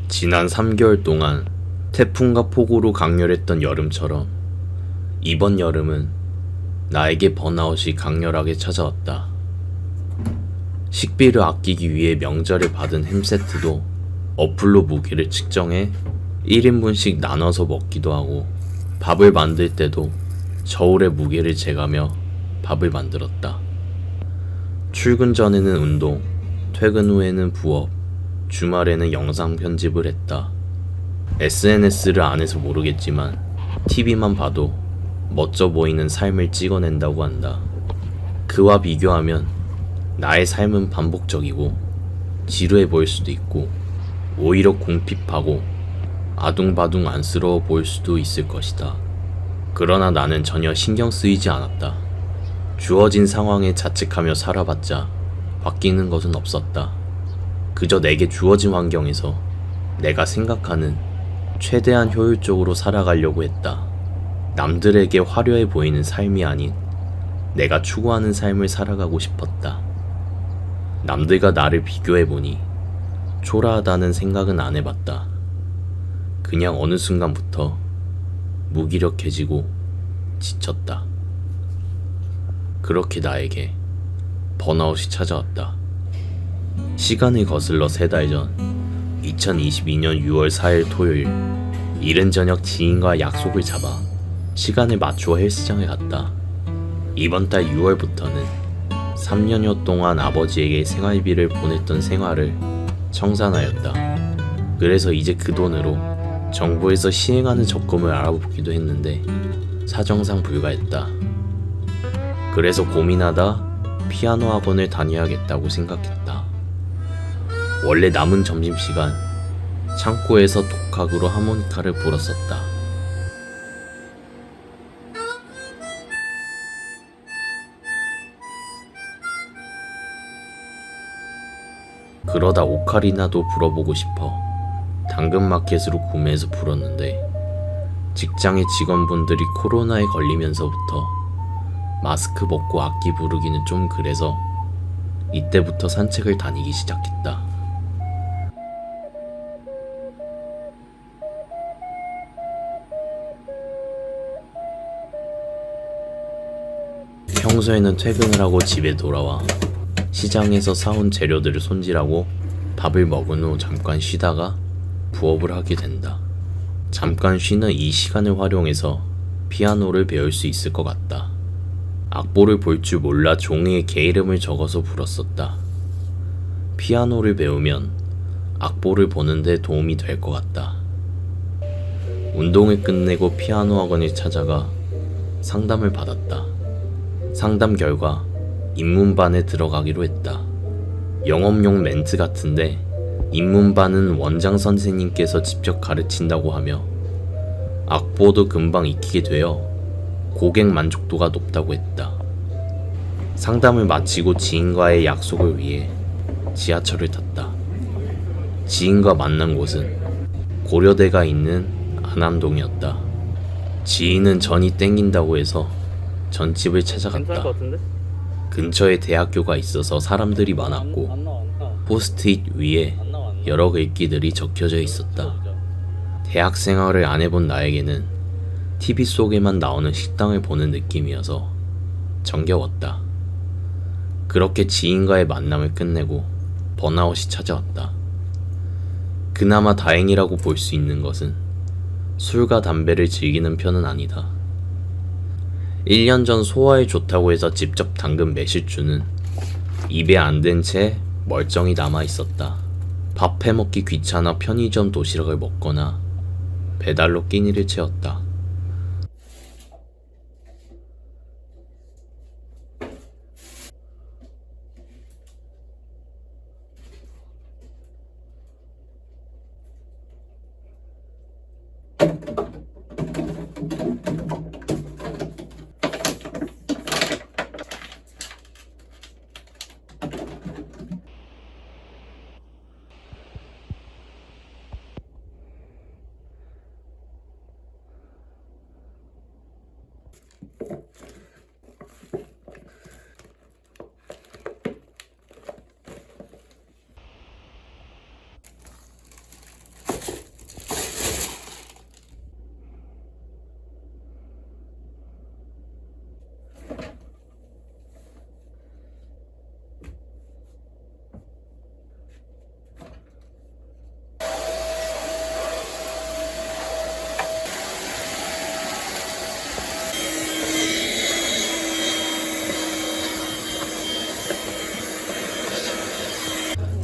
지난 3개월 동안 태풍과 폭우로 강렬했던 여름처럼 이번 여름은 나에게 번아웃이 강렬하게 찾아왔다. 식비를 아끼기 위해 명절에 받은 햄 세트도 어플로 무게를 측정해 1인분씩 나눠서 먹기도 하고, 밥을 만들 때도 저울에 무게를 재가며 밥을 만들었다. 출근 전에는 운동, 퇴근 후에는 부업, 주말에는 영상 편집을 했다. SNS를 안 해서 모르겠지만 TV만 봐도 멋져 보이는 삶을 찍어낸다고 한다. 그와 비교하면 나의 삶은 반복적이고 지루해 보일 수도 있고, 오히려 궁핍하고 아둥바둥 안쓰러워 보일 수도 있을 것이다. 그러나 나는 전혀 신경 쓰이지 않았다. 주어진 상황에 자책하며 살아봤자 바뀌는 것은 없었다. 그저 내게 주어진 환경에서 내가 생각하는 최대한 효율적으로 살아가려고 했다. 남들에게 화려해 보이는 삶이 아닌 내가 추구하는 삶을 살아가고 싶었다. 남들과 나를 비교해보니 초라하다는 생각은 안 해봤다. 그냥 어느 순간부터 무기력해지고 지쳤다. 그렇게 나에게 번아웃이 찾아왔다. 시간을 거슬러 3달 전 2022년 6월 4일 토요일, 이른 저녁 지인과 약속을 잡아 시간을 맞추어 헬스장에 갔다. 이번 달 6월부터는 3년여 동안 아버지에게 생활비를 보냈던 생활을 청산하였다. 그래서 이제 그 돈으로 정부에서 시행하는 적금을 알아보기도 했는데 사정상 불가했다. 그래서 고민하다 피아노 학원을 다녀야겠다고 생각했다. 원래 남은 점심시간 창고에서 독학으로 하모니카를 불었었다. 그러다 오카리나도 불어보고 싶어 당근마켓으로 구매해서 불었는데, 직장의 직원분들이 코로나에 걸리면서부터 마스크 벗고 악기 부르기는 좀 그래서 이때부터 산책을 다니기 시작했다. 평소에는 퇴근을 하고 집에 돌아와 시장에서 사온 재료들을 손질하고 밥을 먹은 후 잠깐 쉬다가 부업을 하게 된다. 잠깐 쉬는 이 시간을 활용해서 피아노를 배울 수 있을 것 같다. 악보를 볼 줄 몰라 종이에 개 이름을 적어서 불었었다. 피아노를 배우면 악보를 보는데 도움이 될 것 같다. 운동을 끝내고 피아노 학원을 찾아가 상담을 받았다. 상담 결과 입문반에 들어가기로 했다. 영업용 멘트 같은데 입문반은 원장 선생님께서 직접 가르친다고 하며 악보도 금방 익히게 되어 고객 만족도가 높다고 했다. 상담을 마치고 지인과의 약속을 위해 지하철을 탔다. 지인과 만난 곳은 고려대가 있는 안암동이었다. 지인은 전이 땡긴다고 해서 전집을 찾아갔다. 근처에 대학교가 있어서 사람들이 많았고 포스트잇 위에 여러 글귀들이 적혀져 있었다. 대학 생활을 안 해본 나에게는 TV 속에만 나오는 식당을 보는 느낌이어서 정겨웠다. 그렇게 지인과의 만남을 끝내고 번아웃이 찾아왔다. 그나마 다행이라고 볼 수 있는 것은 술과 담배를 즐기는 편은 아니다. 1년 전 소화에 좋다고 해서 직접 담근 매실주는 입에 안 든 채 멀쩡히 남아 있었다. 밥 해먹기 귀찮아 편의점 도시락을 먹거나 배달로 끼니를 채웠다.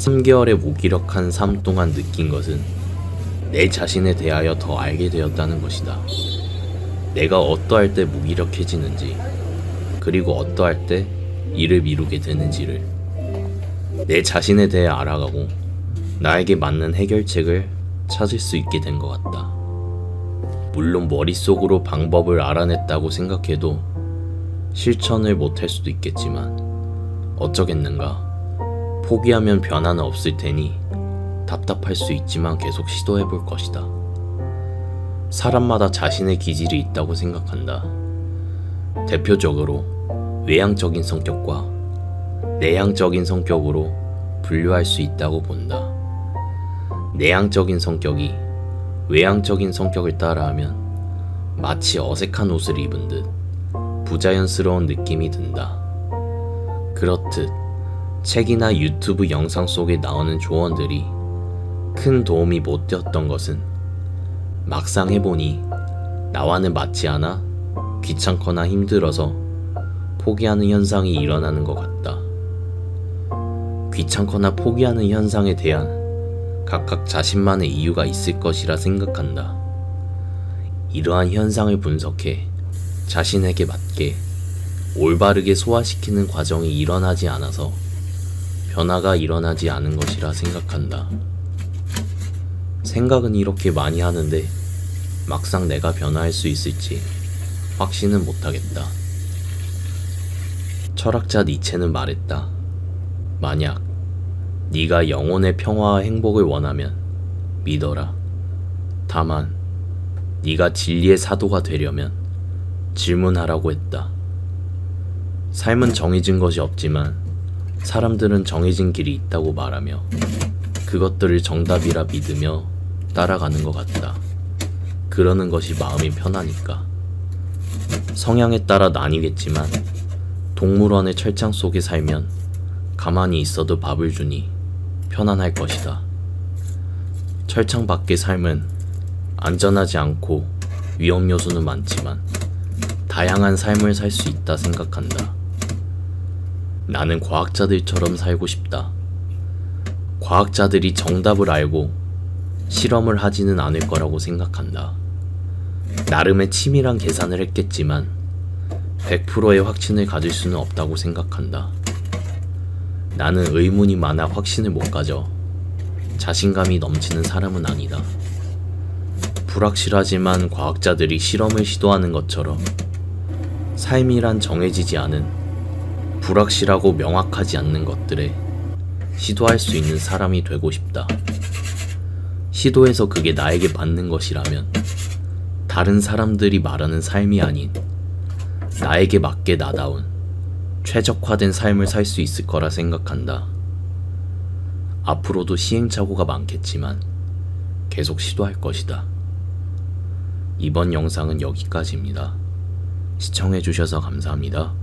3개월의 무기력한 삶 동안 느낀 것은 내 자신에 대하여 더 알게 되었다는 것이다. 내가 어떠할 때 무기력해지는지, 그리고 어떠할 때 일을 미루게 되는지를 내 자신에 대해 알아가고 나에게 맞는 해결책을 찾을 수 있게 된 것 같다. 물론 머릿속으로 방법을 알아냈다고 생각해도 실천을 못할 수도 있겠지만 어쩌겠는가. 포기하면 변화는 없을 테니 답답할 수 있지만 계속 시도해 볼 것이다. 사람마다 자신의 기질이 있다고 생각한다. 대표적으로 외향적인 성격과 내향적인 성격으로 분류할 수 있다고 본다. 내향적인 성격이 외향적인 성격을 따라하면 마치 어색한 옷을 입은 듯 부자연스러운 느낌이 든다. 그렇듯 책이나 유튜브 영상 속에 나오는 조언들이 큰 도움이 못 되었던 것은 막상 해보니 나와는 맞지 않아 귀찮거나 힘들어서 포기하는 현상이 일어나는 것 같다. 귀찮거나 포기하는 현상에 대한 각각 자신만의 이유가 있을 것이라 생각한다. 이러한 현상을 분석해 자신에게 맞게 올바르게 소화시키는 과정이 일어나지 않아서 변화가 일어나지 않은 것이라 생각한다. 생각은 이렇게 많이 하는데 막상 내가 변화할 수 있을지 확신은 못하겠다. 철학자 니체는 말했다. 만약 네가 영혼의 평화와 행복을 원하면 믿어라. 다만 네가 진리의 사도가 되려면 질문하라고 했다. 삶은 정해진 것이 없지만 사람들은 정해진 길이 있다고 말하며 그것들을 정답이라 믿으며 따라가는 것 같다. 그러는 것이 마음이 편하니까. 성향에 따라 나뉘겠지만 동물원의 철창 속에 살면 가만히 있어도 밥을 주니 편안할 것이다. 철창 밖의 삶은 안전하지 않고 위험 요소는 많지만 다양한 삶을 살 수 있다 생각한다. 나는 과학자들처럼 살고 싶다. 과학자들이 정답을 알고 실험을 하지는 않을 거라고 생각한다. 나름의 치밀한 계산을 했겠지만 100%의 확신을 가질 수는 없다고 생각한다. 나는 의문이 많아 확신을 못 가져 자신감이 넘치는 사람은 아니다. 불확실하지만 과학자들이 실험을 시도하는 것처럼 삶이란 정해지지 않은 불확실하고 명확하지 않는 것들에 시도할 수 있는 사람이 되고 싶다. 시도해서 그게 나에게 맞는 것이라면 다른 사람들이 말하는 삶이 아닌 나에게 맞게 나다운 최적화된 삶을 살 수 있을 거라 생각한다. 앞으로도 시행착오가 많겠지만 계속 시도할 것이다. 이번 영상은 여기까지입니다. 시청해주셔서 감사합니다.